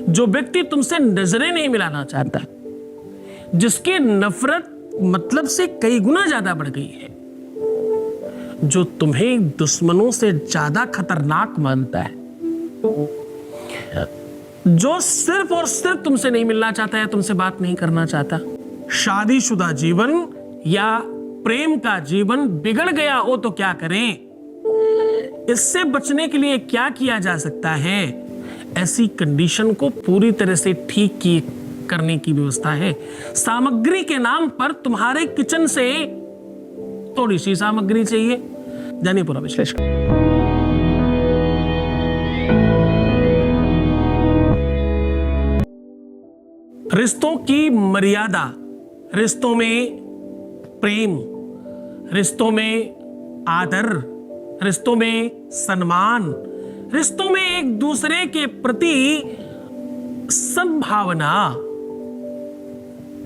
जो व्यक्ति तुमसे नजरें नहीं मिलाना चाहता, जिसकी नफरत मतलब से कई गुना ज्यादा बढ़ गई है, जो तुम्हें दुश्मनों से ज्यादा खतरनाक मानता है, जो सिर्फ और सिर्फ तुमसे नहीं मिलना चाहता है, तुमसे बात नहीं करना चाहता। शादीशुदा जीवन या प्रेम का जीवन बिगड़ गया हो तो क्या करें? इससे बचने के लिए क्या किया जा सकता है? ऐसी कंडीशन को पूरी तरह से ठीक करने की व्यवस्था है। सामग्री के नाम पर तुम्हारे किचन से थोड़ी सी सामग्री चाहिए। जानिए पूरा विश्लेषण। रिश्तों की मर्यादा, रिश्तों में प्रेम, रिश्तों में आदर, रिश्तों में सम्मान, रिश्तों में एक दूसरे के प्रति सद्भावना,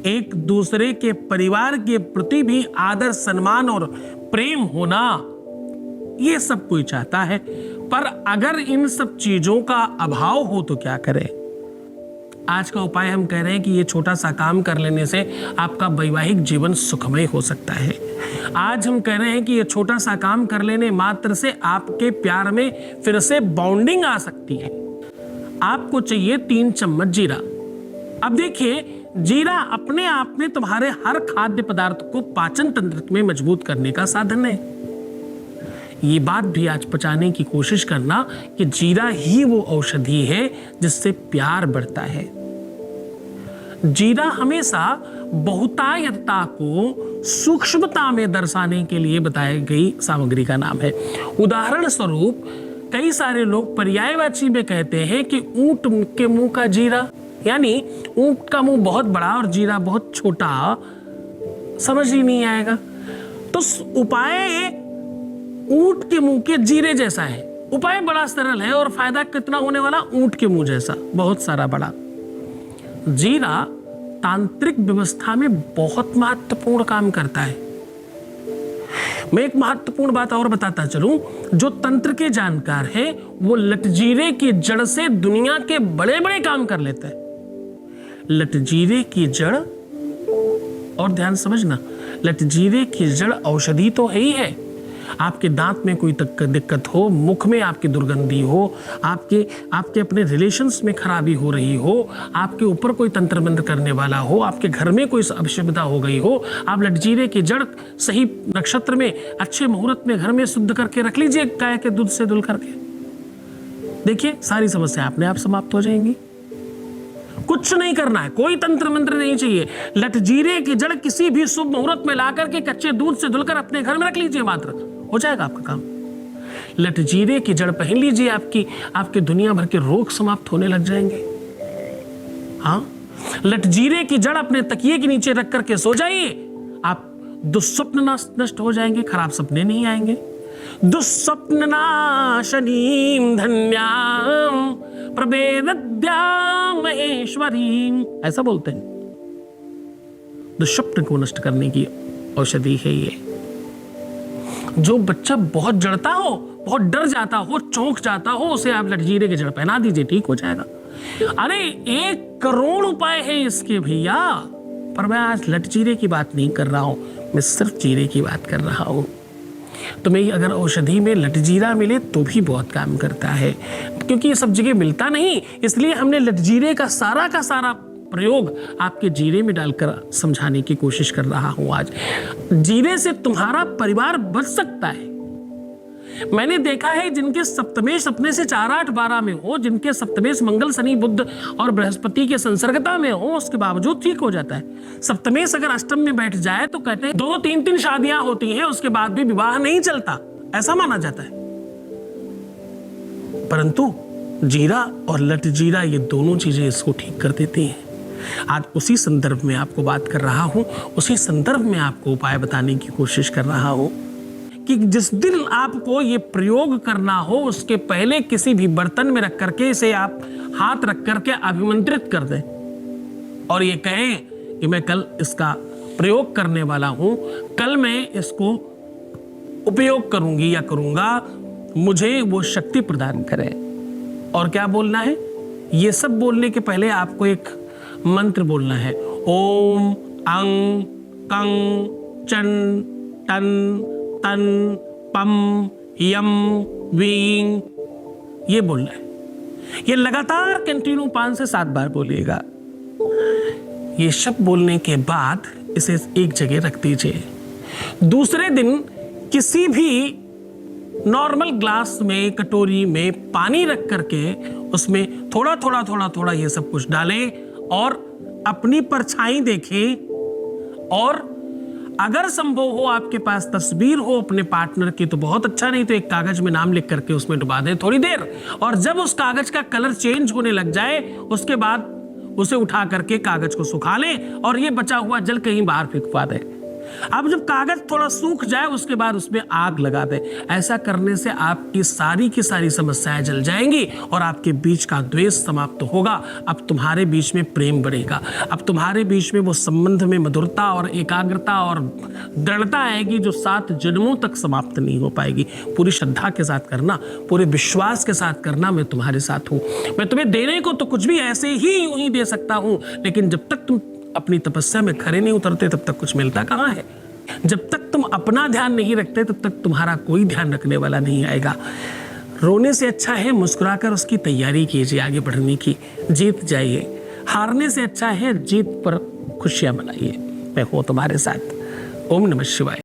एक दूसरे के परिवार के प्रति भी आदर, सम्मान और प्रेम होना, ये सब कोई चाहता है। पर अगर इन सब चीजों का अभाव हो तो क्या करें? आज का उपाय हम कह रहे हैं कि ये छोटा सा काम कर लेने से आपका वैवाहिक जीवन सुखमय हो सकता है। आज हम कह रहे हैं कि ये छोटा सा काम कर लेने मात्र से आपके प्यार में फिर से बॉन्डिंग आ सकती है। आपको चाहिए 3 चम्मच जीरा। अब देखिए, जीरा अपने आप में तुम्हारे हर खाद्य पदार्थ को पाचन तंत्र में मजबूत करने का साधन है। ये बात भी आज पचाने की कोशिश करना कि जीरा ही वो औषधि है जिससे प्यार बढ़ता है। जीरा हमेशा बहुतायतता को सूक्ष्मता में दर्शाने के लिए बताई गई सामग्री का नाम है। उदाहरण स्वरूप कई सारे लोग पर्यायवाची में कहते हैं कि ऊंट के मुंह का जीरा, यानी ऊंट का मुंह बहुत बड़ा और जीरा बहुत छोटा, समझ ही नहीं आएगा। तो उपाय ऊंट के मुंह के जीरे जैसा है। उपाय बड़ा सरल है और फायदा कितना होने वाला? ऊंट के मुंह जैसा, बहुत सारा बड़ा। जीरा तांत्रिक व्यवस्था में बहुत महत्वपूर्ण काम करता है। मैं एक महत्वपूर्ण बात और बताता चलूं, जो तंत्र के जानकार है वो लटजीरे की जड़ से दुनिया के बड़े बड़े काम कर लेते हैं। लटजीरे की जड़, और ध्यान समझना, लटजीरे की जड़ औषधि तो है ही है। आपके दांत में कोई दिक्कत हो, मुख में आपकी दुर्गंधी हो, आपके अपने रिलेशंस में खराबी हो रही हो, आपके ऊपर कोई तंत्र मंत्र करने वाला हो, आपके घर में कोई अशुभता हो गई हो, आप लटजीरे की जड़ सही नक्षत्र में अच्छे मुहूर्त में घर में शुद्ध करके रख लीजिए, गाय के दूध से धुल करके, देखिए सारी समस्या अपने आप समाप्त हो जाएंगी। कुछ नहीं करना है, कोई तंत्र मंत्र नहीं चाहिए। लटजीरे की जड़ किसी भी शुभ मुहूर्त में लाकर के कच्चे दूध से धुलकर अपने घर में रख लीजिए, मात्र हो जाएगा आपका काम। लटजीरे की जड़ पहन लीजिए, आपके दुनिया भर के रोग समाप्त होने लग जाएंगे। हाँ, लटजीरे की जड़ अपने तकिए के नीचे रख करके सो जाइए, आप दुस्वप्न नष्ट हो जाएंगे, खराब सपने नहीं आएंगे। दुस्वप्न नाशनीम धन्याम प्रवेद्याम महेश्वरीम, ऐसा बोलते हैं। दुष्स्वप्न को नष्ट करने की औषधि है ये। जो बच्चा बहुत जड़ता हो, बहुत डर जाता हो, चौंक जाता हो, उसे आप लटजीरे की जड़ पहना दीजिए, ठीक हो जाएगा। अरे 1 करोड़ उपाय है इसके भैया, पर मैं आज लटजीरे की बात नहीं कर रहा हूं, मैं सिर्फ जीरे की बात कर रहा हूं। तुम्हें अगर औषधि में लटजीरा मिले तो भी बहुत काम करता है, क्योंकि ये सब जगह मिलता नहीं, इसलिए हमने लटजीरे का सारा प्रयोग आपके जीरे में डालकर समझाने की कोशिश कर रहा हूं आज। जीरे से तुम्हारा परिवार बच सकता है। मैंने देखा है जिनके सप्तमेश अपने से 4, 8, 12 में हो, जिनके सप्तमेश मंगल, शनि, बुध और बृहस्पति के संसर्गता में हो, उसके बावजूद ठीक हो जाता है। सप्तमेश अगर अष्टम में बैठ जाए तो कहते हैं 2, 3 शादियां होती हैं, उसके बाद भी विवाह नहीं चलता, ऐसा माना जाता है। परंतु जीरा और लटजीरा, ये दोनों चीजें इसको ठीक कर देती हैं। आज उसी संदर्भ में आपको बात कर रहा हूं, उसी संदर्भ में आपको उपाय बताने की कोशिश कर रहा हूं कि जिस दिन आपको ये प्रयोग करना हो, उसके पहले किसी भी बर्तन में रख करके इसे आप हाथ रख करके अभिमंत्रित कर दें और ये कहें कि मैं कल इसका प्रयोग करने वाला हूं, कल मैं इसको उपयोग करूंगी या करूंगा, मुझे वो शक्ति प्रदान करें। और क्या बोलना है? ये सब बोलने के पहले आपको एक मंत्र बोलना है। ओम अंग कंग चं टन तन पम यम वीं, ये बोलना है। ये लगातार कंटिन्यू 5 से 7 बार बोलिएगा। ये शब्द बोलने के बाद इसे एक जगह रख दीजिए। दूसरे दिन किसी भी नॉर्मल ग्लास में, कटोरी में पानी रख करके उसमें थोड़ा थोड़ा थोड़ा थोड़ा ये सब कुछ डालें और अपनी परछाई देखें। और अगर संभव हो आपके पास तस्वीर हो अपने पार्टनर की तो बहुत अच्छा, नहीं तो एक कागज में नाम लिख करके उसमें डुबा दें थोड़ी देर, और जब उस कागज का कलर चेंज होने लग जाए उसके बाद उसे उठा करके कागज को सुखा लें और ये बचा हुआ जल कहीं बाहर फेंकवा दें। अब जब कागज थोड़ा सूख जाए उसके बाद उसमें आग लगा दें। ऐसा करने से आपकी सारी की सारी समस्याएं जल जाएंगी और आपके बीच का द्वेष समाप्त होगा। अब तुम्हारे बीच में प्रेम बढ़ेगा। अब तुम्हारे बीच में वो संबंध में मधुरता और एकाग्रता और दृढ़ता आएगी जो 7 जन्मों तक समाप्त नहीं हो पाएगी। पूरी श्रद्धा के साथ करना, पूरे विश्वास के साथ करना। मैं तुम्हारे साथ हूं। मैं तुम्हें देने को तो कुछ भी ऐसे ही यूं ही दे सकता हूं, लेकिन जब तक तुम अपनी तपस्या में खरे नहीं उतरते तब तक कुछ मिलता कहां है। जब तक तुम अपना ध्यान नहीं रखते तब तक तुम्हारा कोई ध्यान रखने वाला नहीं आएगा। रोने से अच्छा है मुस्कुराकर उसकी तैयारी कीजिए आगे बढ़ने की। जीत जाइए। हारने से अच्छा है जीत पर खुशियां मनाइए। मैं हूं तुम्हारे साथ। ओम नमः शिवाय।